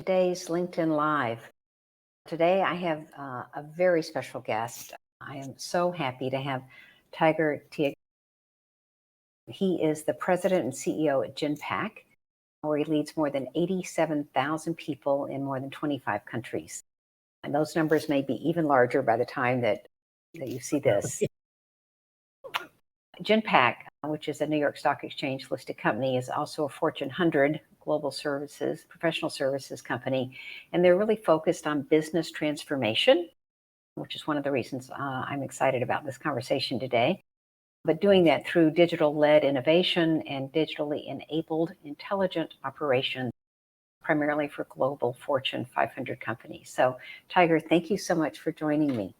today's LinkedIn Live. Today I have a very special guest. I am so happy to have Tiger Tyagarajan. He is the president and CEO at Genpact, where he leads more than 87,000 people in more than 25 countries. And those numbers may be even larger by the time that you see this. Genpact, which is a New York Stock Exchange listed company, is also a Fortune 100 global services, professional services company. And they're really focused on business transformation, which is one of the reasons I'm excited about this conversation today. But doing that through digital-led innovation and digitally enabled intelligent operations, primarily for global Fortune 500 companies. So, Tiger, thank you so much for joining me.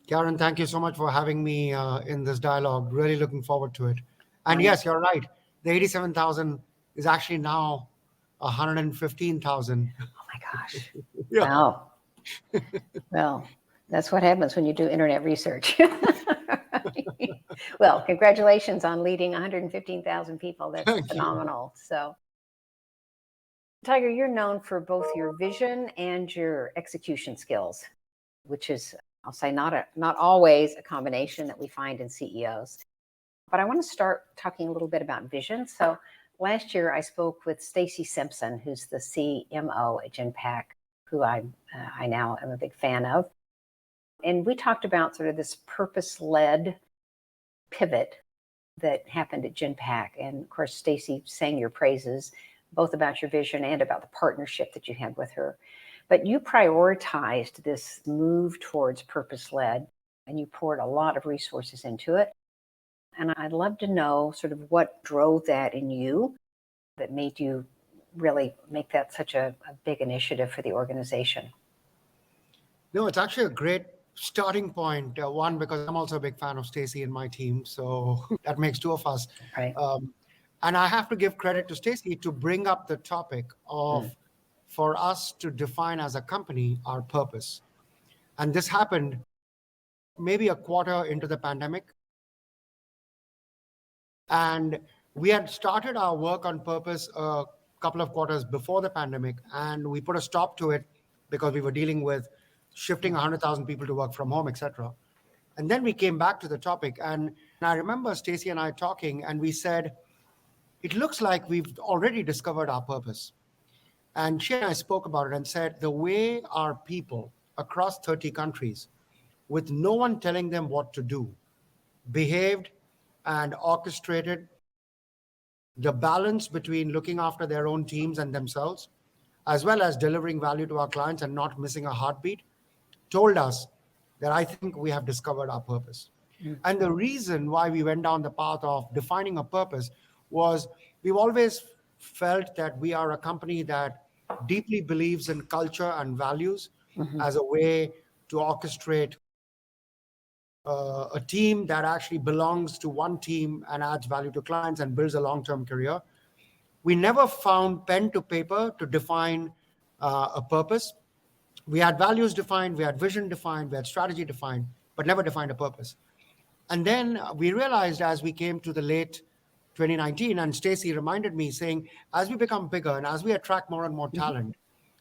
Karen, thank you so much for having me in this dialogue. Really looking forward to it. And yes, you're right. The 87,000 is actually now 115,000. Oh my gosh. Yeah. Wow. Well, that's what happens when you do internet research. Well, congratulations on leading 115,000 people. That's Thank phenomenal. So, Tiger, you're known for both your vision and your execution skills, which is, I'll say, not always a combination that we find in CEOs. But I want to start talking a little bit about vision. So last year I spoke with Stacy Simpson, who's the CMO at Genpact, who I now am a big fan of. And we talked about sort of this purpose-led pivot that happened at Genpact. And of course, Stacy sang your praises, both about your vision and about the partnership that you had with her. But you prioritized this move towards purpose-led, and you poured a lot of resources into it. And I'd love to know sort of what drove that in you that made you really make that such a big initiative for the organization. No, it's actually a great starting point. One, because I'm also a big fan of Stacy and my team, so that makes two of us. Right. And I have to give credit to Stacy to bring up the topic of for us to define as a company our purpose. And this happened maybe a quarter into the pandemic. And we had started our work on purpose a couple of quarters before the pandemic, and we put a stop to it because we were dealing with shifting 100,000 people to work from home, etc. And then we came back to the topic, and I remember Stacy and I talking, and we said, it looks like we've already discovered our purpose. And she and I spoke about it and said, the way our people across 30 countries, with no one telling them what to do, behaved and orchestrated the balance between looking after their own teams and themselves, as well as delivering value to our clients and not missing a heartbeat, told us that I think we have discovered our purpose. And the reason why we went down the path of defining a purpose was we've always felt that we are a company that deeply believes in culture and values as a way to orchestrate a team that actually belongs to one team and adds value to clients and builds a long-term career. We never found pen to paper to define a purpose. We had values defined, we had vision defined, we had strategy defined, but never defined a purpose. And then we realized as we came to the late 2019, and Stacy reminded me saying, as we become bigger and as we attract more and more talent,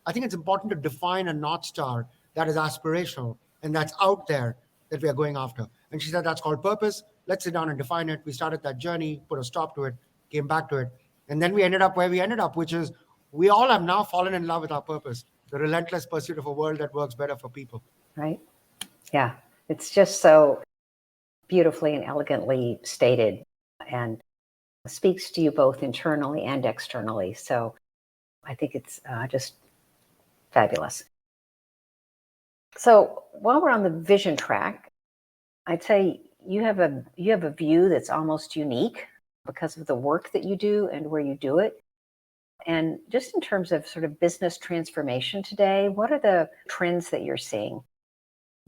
I think it's important to define a North Star that is aspirational and that's out there that we are going after. And she said, that's called purpose. Let's sit down and define it. We started that journey, put a stop to it, came back to it. And then we ended up where we ended up, which is we all have now fallen in love with our purpose, the relentless pursuit of a world that works better for people. Right. Yeah. It's just so beautifully and elegantly stated and speaks to you both internally and externally. So I think it's just fabulous. So while we're on the vision track, I'd say you have a view that's almost unique because of the work that you do and where you do it. And just in terms of sort of business transformation today, what are the trends that you're seeing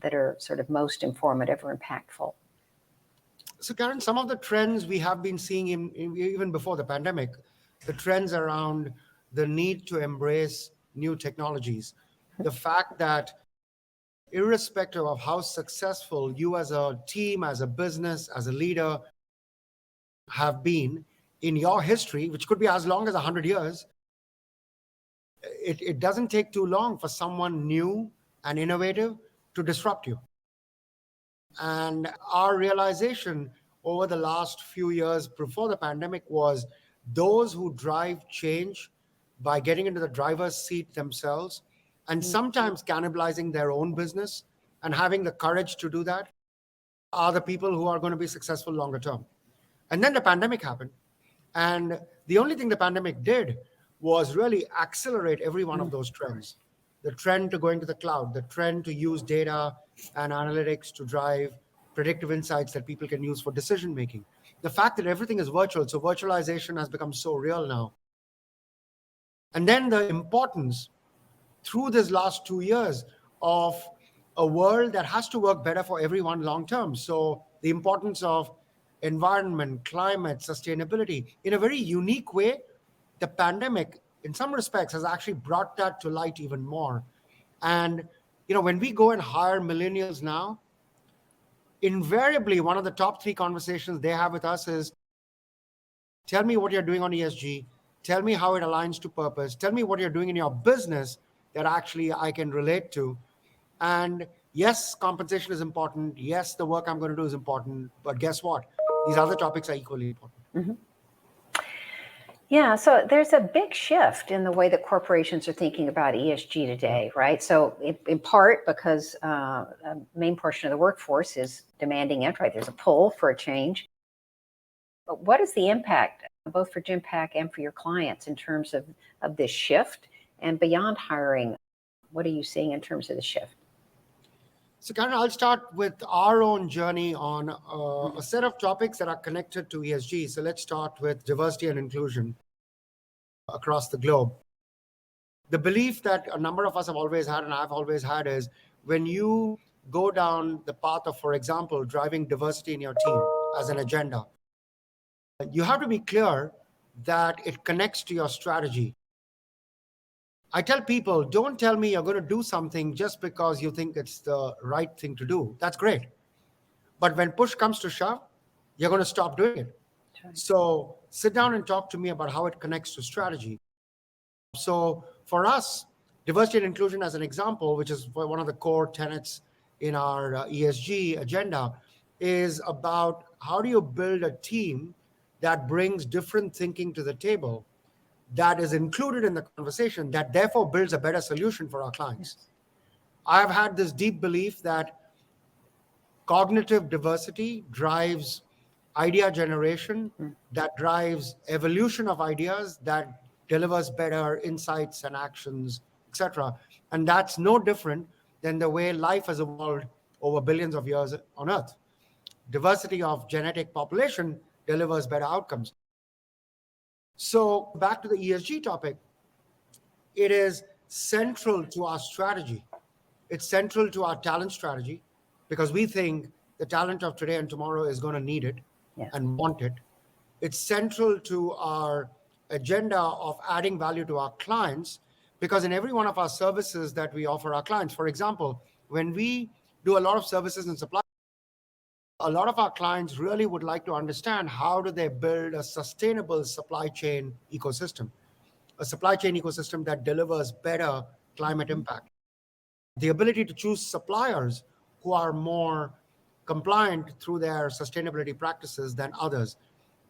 that are sort of most informative or impactful? So Karen, some of the trends we have been seeing even before the pandemic, the trends around the need to embrace new technologies, the fact that irrespective of how successful you as a team, as a business, as a leader have been in your history, which could be as long as 100 years, It doesn't take too long for someone new and innovative to disrupt you. And our realization over the last few years before the pandemic was those who drive change by getting into the driver's seat themselves and sometimes cannibalizing their own business and having the courage to do that are the people who are going to be successful longer term. And then the pandemic happened. And the only thing the pandemic did was really accelerate every one of those trends. The trend to going to the cloud, the trend to use data and analytics to drive predictive insights that people can use for decision making. The fact that everything is virtual, so virtualization has become so real now. And then the importance through this last 2 years of a world that has to work better for everyone long term. So the importance of environment, climate, sustainability in a very unique way, the pandemic in some respects has actually brought that to light even more. And when we go and hire millennials now, invariably one of the top 3 conversations they have with us is, tell me what you're doing on ESG, tell me how it aligns to purpose, tell me what you're doing in your business that actually I can relate to. And yes, compensation is important. Yes, the work I'm going to do is important. But guess what? These other topics are equally important. Mm-hmm. Yeah, so there's a big shift in the way that corporations are thinking about ESG today, right? So in part because a main portion of the workforce is demanding it, right? There's a pull for a change. But what is the impact, both for Genpact and for your clients, in terms of this shift? And beyond hiring, what are you seeing in terms of the shift? So Karen, I'll start with our own journey on a set of topics that are connected to ESG. So let's start with diversity and inclusion across the globe. The belief that a number of us have always had, and I've always had, is when you go down the path of, for example, driving diversity in your team as an agenda, you have to be clear that it connects to your strategy. I tell people, don't tell me you're going to do something just because you think it's the right thing to do. That's great. But when push comes to shove, you're going to stop doing it. Right. So sit down and talk to me about how it connects to strategy. So for us, diversity and inclusion as an example, which is one of the core tenets in our ESG agenda, is about how do you build a team that brings different thinking to the table, that is included in the conversation, that therefore builds a better solution for our clients. Yes. I've had this deep belief that cognitive diversity drives idea generation, that drives evolution of ideas, that delivers better insights and actions, etc. And that's no different than the way life has evolved over billions of years on Earth. Diversity of genetic population delivers better outcomes. So back to the ESG topic, it is central to our strategy. It's central to our talent strategy because we think the talent of today and tomorrow is going to need it and want it. It's central to our agenda of adding value to our clients because in every one of our services that we offer our clients, for example, when we do a lot of services and supply, a lot of our clients really would like to understand how do they build a sustainable supply chain ecosystem, a supply chain ecosystem that delivers better climate impact. The ability to choose suppliers who are more compliant through their sustainability practices than others.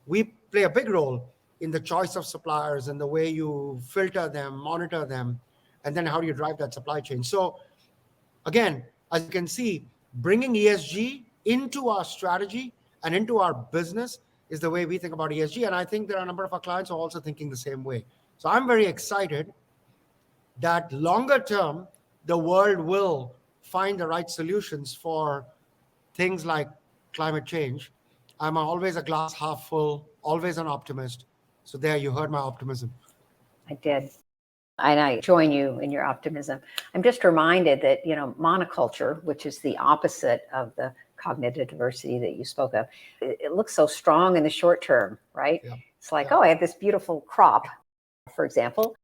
We play a big role in the choice of suppliers and the way you filter them, monitor them, and then how do you drive that supply chain. So again, as you can see, bringing ESG into our strategy and into our business is the way we think about ESG. And I think there are a number of our clients who are also thinking the same way. So I'm very excited that longer term, the world will find the right solutions for things like climate change. I'm always a glass half full, always an optimist. So there, you heard my optimism. I did. And I join you in your optimism. I'm just reminded that, monoculture, which is the opposite of the cognitive diversity that you spoke of, it looks so strong in the short term, right? Yeah. It's like, I have this beautiful crop, for example.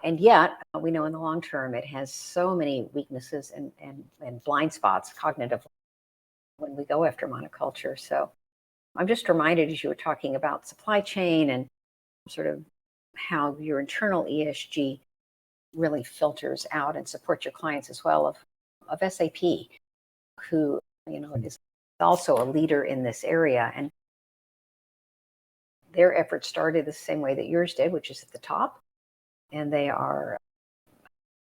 And yet we know in the long term, it has so many weaknesses and blind spots cognitively when we go after monoculture. So I'm just reminded as you were talking about supply chain and sort of how your internal ESG really filters out and supports your clients as well of SAP, who, is also a leader in this area. And their efforts started the same way that yours did, which is at the top. And they are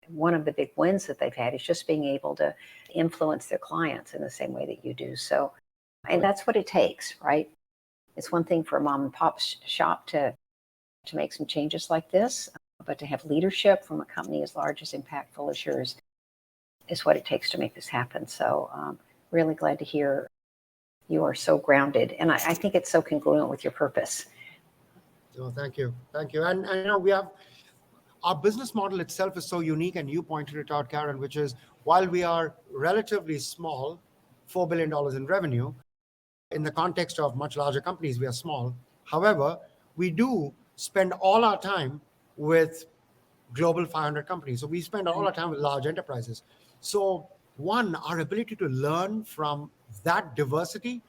one of the big wins that they've had is just being able to influence their clients in the same way that you do. So, and that's what it takes, right? It's one thing for a mom and pop shop to make some changes like this, but to have leadership from a company as large, as impactful as yours is what it takes to make this happen. So really glad to hear you are so grounded. And I think it's so congruent with your purpose. So thank you. Thank you. And we have, our business model itself is so unique, and you pointed it out, Karen, which is while we are relatively small, $4 billion in revenue, in the context of much larger companies, we are small. However, we do spend all our time with global 500 companies. So we spend all our time with large enterprises. So one, our ability to learn from that diversity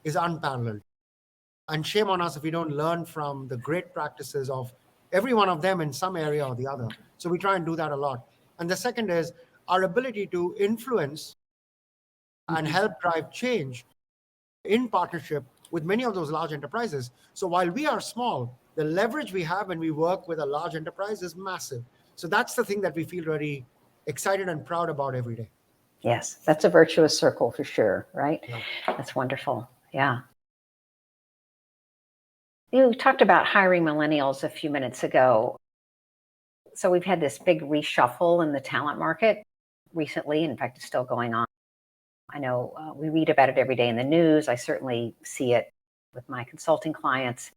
is unparalleled. And shame on us if we don't learn from the great practices of every one of them in some area or the other. So we try and do that a lot. And the second is our ability to influence and help drive change in partnership with many of those large enterprises. So while we are small, the leverage we have when we work with a large enterprise is massive. So that's the thing that we feel very excited and proud about every day. Yes, that's a virtuous circle for sure, right? Yeah. That's wonderful. Yeah. You talked about hiring millennials a few minutes ago. So we've had this big reshuffle in the talent market recently. In fact, it's still going on. I know we read about it every day in the news. I certainly see it with my consulting clients.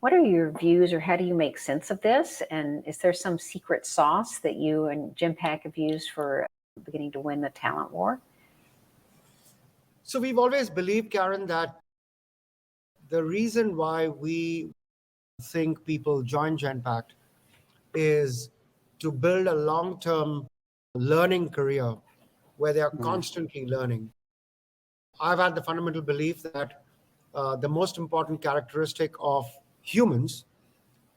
What are your views, or how do you make sense of this? And is there some secret sauce that you and Genpact have used for beginning to win the talent war? So we've always believed, Karen, that the reason why we think people join Genpact is to build a long-term learning career where they are constantly learning. I've had the fundamental belief that the most important characteristic of humans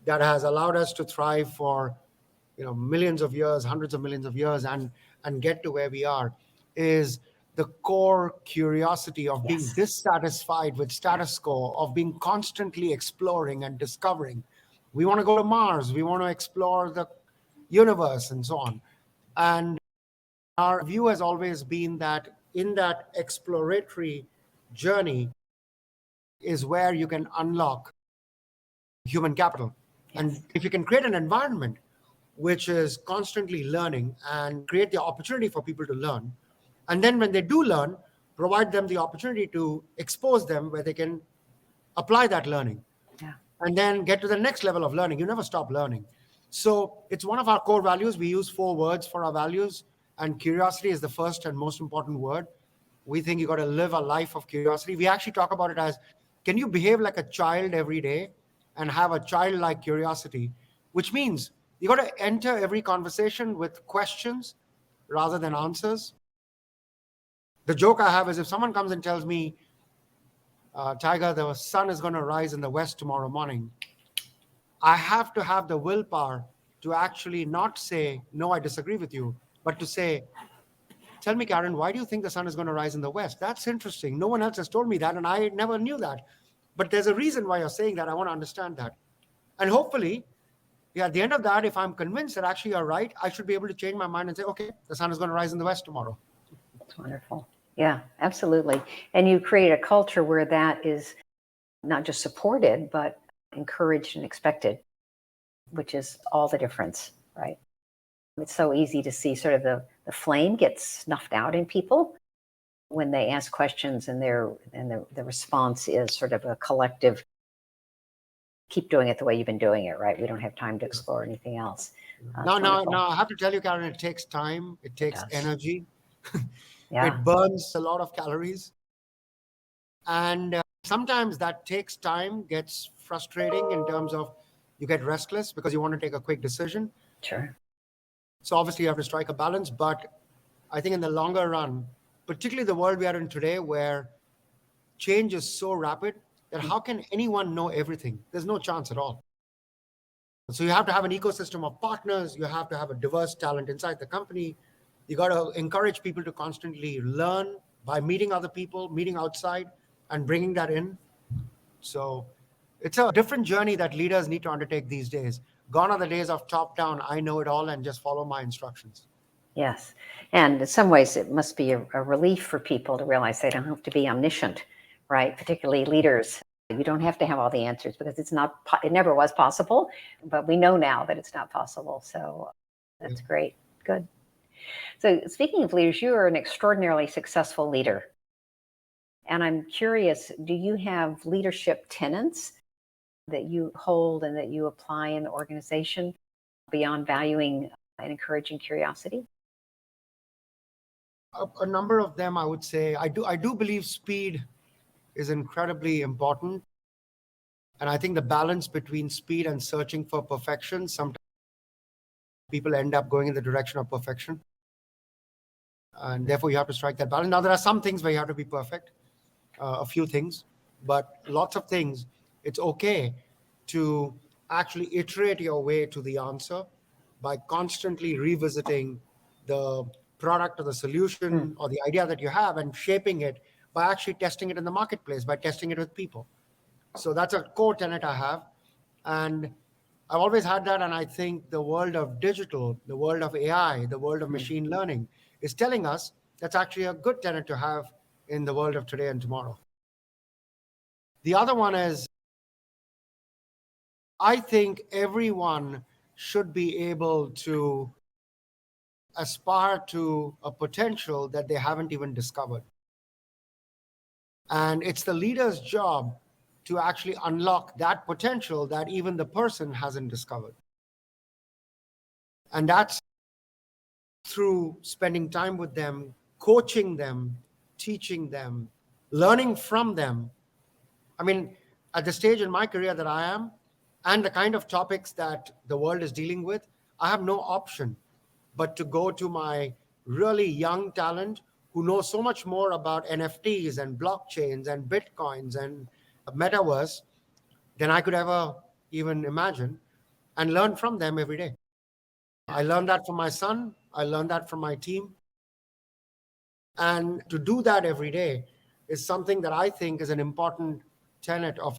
that has allowed us to thrive for millions of years, hundreds of millions of years, and get to where we are is the core curiosity of being dissatisfied with status quo, of being constantly exploring and discovering. We want to go to Mars, we want to explore the universe, and so on. And our view has always been that in that exploratory journey is where you can unlock human capital. And if you can create an environment which is constantly learning and create the opportunity for people to learn, and then when they do learn, provide them the opportunity to expose them where they can apply that learning. And then get to the next level of learning. You never stop learning. So it's one of our core values. We use 4 words for our values, and curiosity is the first and most important word. We think you got to live a life of curiosity. We actually talk about it as, can you behave like a child every day and have a childlike curiosity, which means you got to enter every conversation with questions rather than answers. The joke I have is if someone comes and tells me, Tiger, the sun is going to rise in the west tomorrow morning, I have to have the willpower to actually not say, no, I disagree with you, but to say, tell me, Karen, why do you think the sun is going to rise in the west? That's interesting. No one else has told me that, and I never knew that. But there's a reason why you're saying that. I want to understand that. And hopefully, at the end of that, if I'm convinced that actually you're right, I should be able to change my mind and say, okay, the sun is going to rise in the west tomorrow. That's wonderful. Yeah, absolutely. And you create a culture where that is not just supported, but encouraged and expected, which is all the difference, right? It's so easy to see sort of the flame get snuffed out in people when they ask questions, and the response is sort of a collective, keep doing it the way you've been doing it, right? We don't have time to explore anything else. Now, I have to tell you, Karen, it takes time. It takes energy. It burns a lot of calories. And sometimes that takes time, gets frustrating in terms of you get restless because you want to take a quick decision. Sure. So obviously you have to strike a balance. But I think in the longer run, particularly the world we are in today where change is so rapid that how can anyone know everything? There's no chance at all. So you have to have an ecosystem of partners. You have to have a diverse talent inside the company. You got to encourage people to constantly learn by meeting other people, meeting outside, and bringing that in. So it's a different journey that leaders need to undertake these days. Gone are the days of top down, I know it all and just follow my instructions. Yes. And in some ways, it must be a relief for people to realize they don't have to be omniscient, right? Particularly leaders. You don't have to have all the answers because it never was possible, but we know now that it's not possible. So that's great. Good. So speaking of leaders, you are an extraordinarily successful leader. And I'm curious, do you have leadership tenets that you hold and that you apply in the organization beyond valuing and encouraging curiosity? A number of them, I would say. I do believe speed is incredibly important. And I think the balance between speed and searching for perfection, sometimes people end up going in the direction of perfection. And therefore, you have to strike that balance. Now, there are some things where you have to be perfect, a few things, but lots of things, it's okay to actually iterate your way to the answer by constantly revisiting the product or the solution or the idea that you have and shaping it by actually testing it in the marketplace, by testing it with people. So that's a core tenet I have. And I've always had that. And I think the world of digital, the world of AI, the world of machine learning is telling us that's actually a good tenet to have in the world of today and tomorrow. The other one is, I think everyone should be able to aspire to a potential that they haven't even discovered. And it's the leader's job to actually unlock that potential that even the person hasn't discovered. And that's through spending time with them, coaching them, teaching them, learning from them. I mean, at the stage in my career that I am, and the kind of topics that the world is dealing with, I have no option but to go to my really young talent who knows so much more about NFTs and blockchains and Bitcoins and metaverse than I could ever even imagine, and learn from them every day. I learned that from my son. I learned that from my team. And to do that every day is something that I think is an important tenet of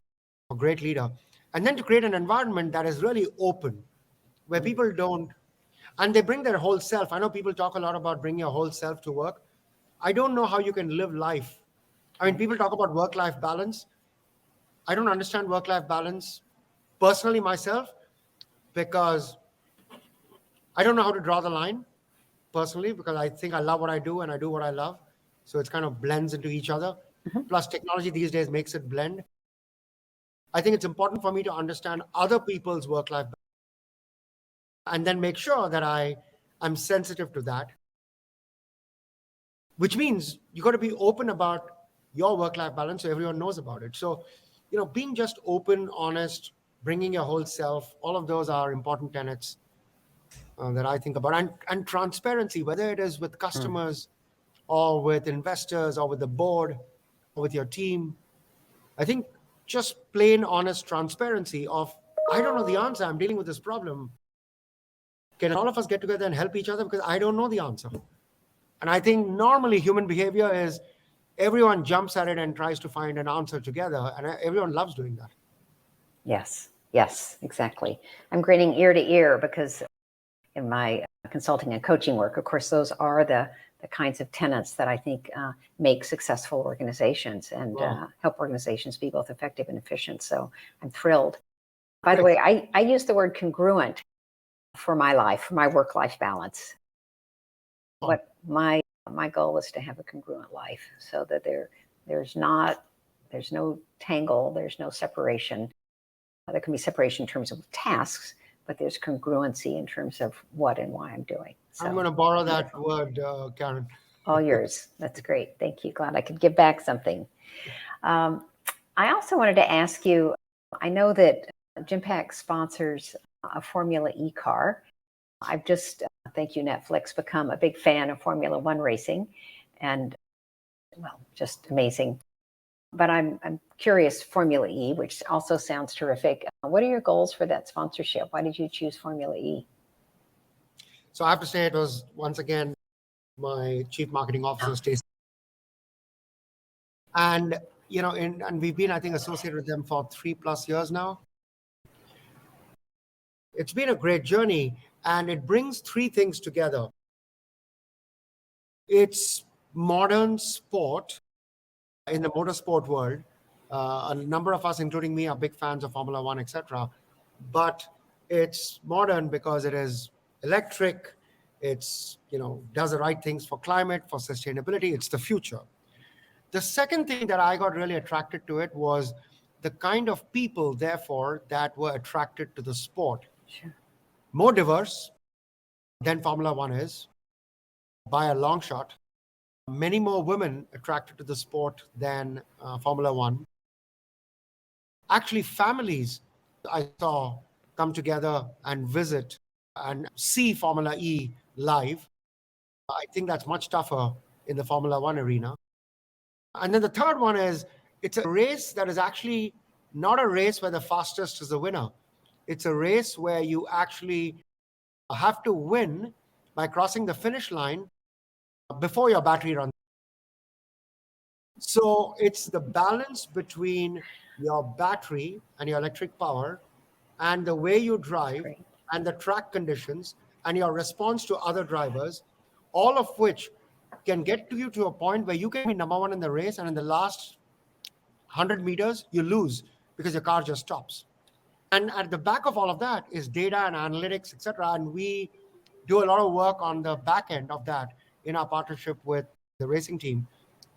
a great leader. And then to create an environment that is really open, where people don't, and they bring their whole self. I know people talk a lot about bringing your whole self to work. I don't know how you can live life. I mean, people talk about work-life balance. I don't understand work-life balance personally myself because I don't know how to draw the line personally, because I think I love what I do and I do what I love. So it's kind of blends into each other. Plus technology these days makes it blend. I think it's important for me to understand other people's work-life balance and then make sure that I'm sensitive to that, which means you got to be open about your work-life balance so everyone knows about it. So, being just open, honest, bringing your whole self, all of those are important tenets that I think about. And transparency, whether it is with customers or with investors or with the board or with your team. I think just plain honest transparency of, I don't know the answer, I'm dealing with this problem. Can all of us get together and help each other? Because I don't know the answer. And I think normally human behavior is everyone jumps at it and tries to find an answer together. And everyone loves doing that. Yes, exactly. I'm grinning ear to ear because in my consulting and coaching work, of course, those are the kinds of tenets that I think make successful organizations and help organizations be both effective and efficient. So I'm thrilled. By the way, I use the word congruent for my life, for my work-life balance. What my goal is to have a congruent life so that there's no tangle, there's no separation. There can be separation in terms of tasks, but there's congruency in terms of what and why I'm doing. So, I'm going to borrow that word, Karen. All yours. That's great. Thank you. Glad I could give back something. I also wanted to ask you, I know that Genpact sponsors a Formula E car. I've just, thank you, Netflix, become a big fan of Formula One racing. And, well, just amazing. but I'm curious, Formula E, which also sounds terrific. What are your goals for that sponsorship? Why did you choose Formula E? So I have to say it was, once again, my chief marketing officer, Stacey. And, and we've been, I think, associated with them for 3+ years now. It's been a great journey, and it brings three things together. It's modern sport in the motorsport world. A number of us, including me, are big fans of Formula One, etc. But it's modern because it is electric. It's, does the right things for climate, for sustainability. It's the future. The second thing that I got really attracted to it was the kind of people, therefore, that were attracted to the sport. Sure. More diverse than Formula One is, by a long shot. Many more women attracted to the sport than Formula One. Actually, families I saw come together and visit and see Formula E live. I think that's much tougher in the Formula One arena. And then the third one is, it's a race that is actually not a race where the fastest is the winner. It's a race where you actually have to win by crossing the finish line before your battery runs. So it's the balance between your battery and your electric power and the way you drive and the track conditions and your response to other drivers, all of which can get you to a point where you can be number one in the race, and in the last 100 meters, you lose because your car just stops. And at the back of all of that is data and analytics, etc. And we do a lot of work on the back end of that in our partnership with the racing team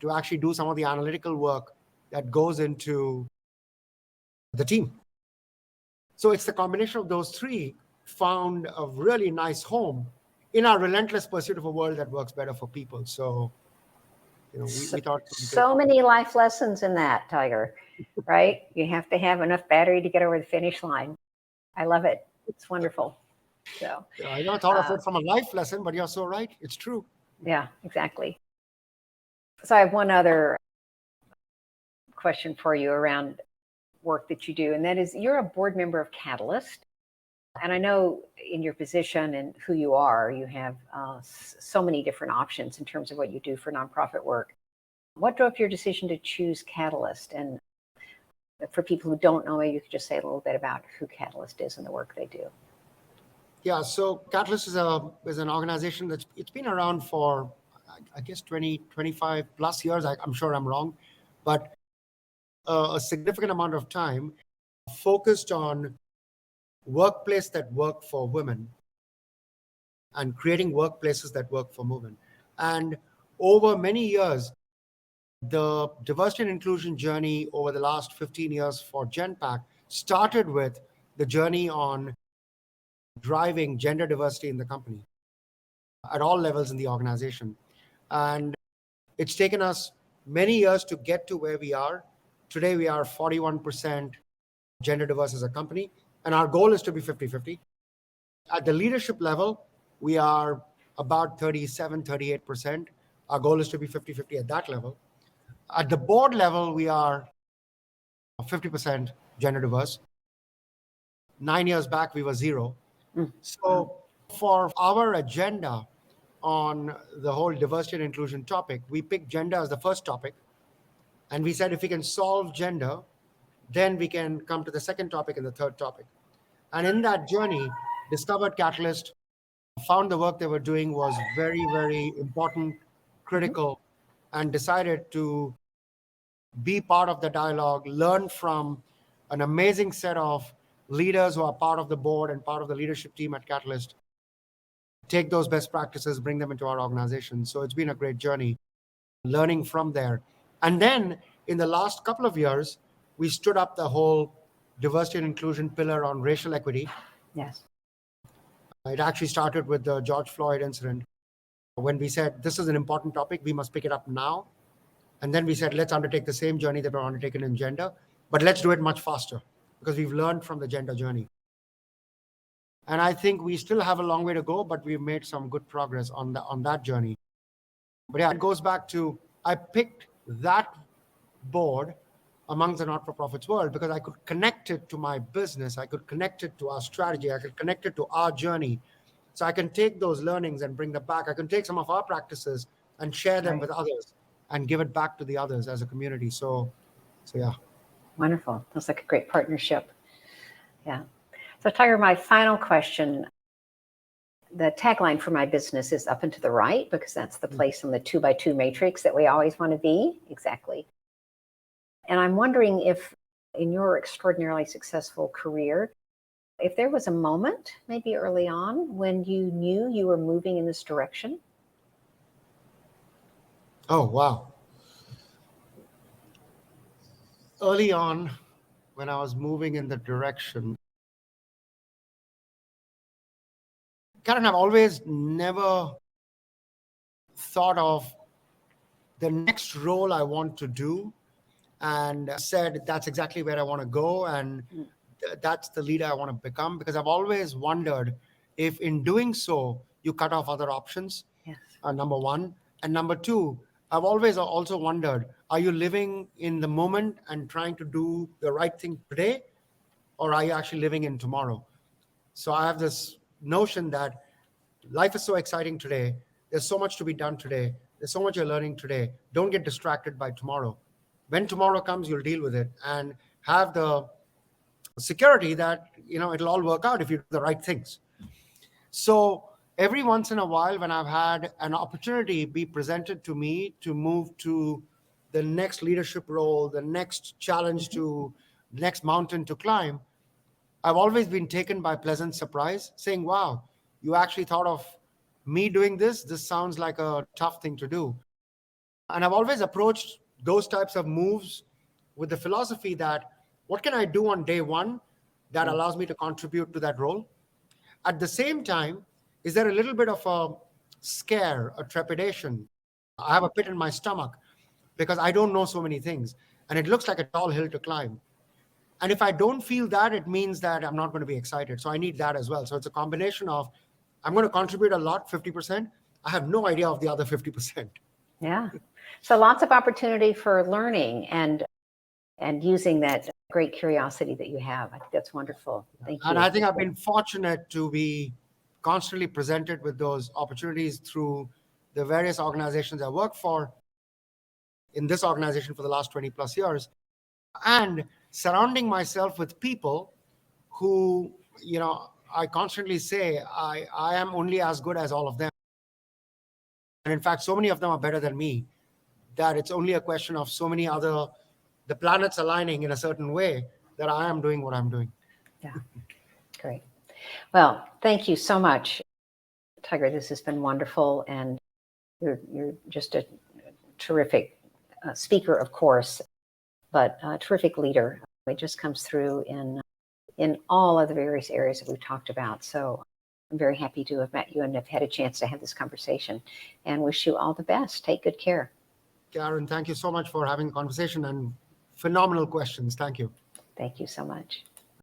to actually do some of the analytical work that goes into the team. So it's the combination of those three found a really nice home in our relentless pursuit of a world that works better for people. So, we thought so many life lessons in that, Tiger, right? You have to have enough battery to get over the finish line. I love it. It's wonderful. So I never thought of it from a life lesson, but you're so right. It's true. Yeah, exactly. So I have one other question for you around work that you do, and that is, you're a board member of Catalyst. And I know in your position and who you are, you have so many different options in terms of what you do for nonprofit work. What drove your decision to choose Catalyst? And for people who don't know, you could just say a little bit about who Catalyst is and the work they do. Yeah, so Catalyst is an organization it's been around for, I guess, 25 plus years. I'm sure I'm wrong, but a significant amount of time focused on workplace that work for women and creating workplaces that work for women. And over many years, the diversity and inclusion journey over the last 15 years for Genpact started with the journey on driving gender diversity in the company at all levels in the organization. And it's taken us many years to get to where we are. Today, we are 41% gender diverse as a company, and our goal is to be 50-50. At the leadership level, we are about 37, 38%. Our goal is to be 50-50 at that level. At the board level, we are 50% gender diverse. 9 years back, we were 0. So for our agenda on the whole diversity and inclusion topic, we picked gender as the first topic. And we said, if we can solve gender, then we can come to the second topic and the third topic. And in that journey, discovered Catalyst, found the work they were doing was very, very important, critical, and decided to be part of the dialogue, learn from an amazing set of leaders who are part of the board and part of the leadership team at Catalyst, take those best practices, bring them into our organization. So it's been a great journey, learning from there. And then in the last couple of years, we stood up the whole diversity and inclusion pillar on racial equity. Yes. It actually started with the George Floyd incident, when we said, this is an important topic, we must pick it up now. And then we said, let's undertake the same journey that we're undertaking in gender, but let's do it much faster because we've learned from the gender journey. And I think we still have a long way to go, but we've made some good progress on that journey. But yeah, it goes back to, I picked that board amongst the not-for-profits world because I could connect it to my business. I could connect it to our strategy. I could connect it to our journey. So I can take those learnings and bring them back. I can take some of our practices and share them Right. with others and give it back to the others as a community. So yeah. Wonderful. That's like a great partnership. Yeah. So Tiger, my final question, the tagline for my business is up and to the right, because that's the place in the 2x2 matrix that we always want to be. Exactly. And I'm wondering if in your extraordinarily successful career, if there was a moment, maybe early on, when you knew you were moving in this direction. Oh, wow. Early on, when I was moving in the direction, Karen, I've always never thought of the next role I want to do and said that's exactly where I want to go and that's the leader I want to become, because I've always wondered if in doing so you cut off other options. Yes. Number one. And number two, I've always also wondered, are you living in the moment and trying to do the right thing today, or are you actually living in tomorrow? So I have this notion that life is so exciting today. There's so much to be done today. There's so much you're learning today. Don't get distracted by tomorrow. When tomorrow comes, you'll deal with it and have the security that, it'll all work out if you do the right things. So every once in a while, when I've had an opportunity be presented to me to move to the next leadership role, the next challenge to the next mountain to climb, I've always been taken by pleasant surprise, saying, wow, you actually thought of me doing this? This sounds like a tough thing to do. And I've always approached those types of moves with the philosophy that what can I do on day one that allows me to contribute to that role? At the same time, is there a little bit of a scare, a trepidation? I have a pit in my stomach because I don't know so many things. And it looks like a tall hill to climb. And if I don't feel that, it means that I'm not going to be excited. So I need that as well. So it's a combination of, I'm going to contribute a lot, 50%. I have no idea of the other 50%. Yeah. So lots of opportunity for learning and using that great curiosity that you have. I think that's wonderful. Thank you. And I think I've been fortunate to be constantly presented with those opportunities through the various organizations I work for, in this organization for the last 20 plus years, and surrounding myself with people who, I constantly say, I am only as good as all of them. And in fact, so many of them are better than me, that it's only a question of the planets aligning in a certain way that I am doing what I'm doing. Yeah, great. Well, thank you so much, Tiger. This has been wonderful. And you're just a terrific speaker, of course, but a terrific leader. It just comes through in all of the various areas that we've talked about. So I'm very happy to have met you and have had a chance to have this conversation, and wish you all the best. Take good care. Karen, thank you so much for having a conversation and phenomenal questions. Thank you. Thank you so much.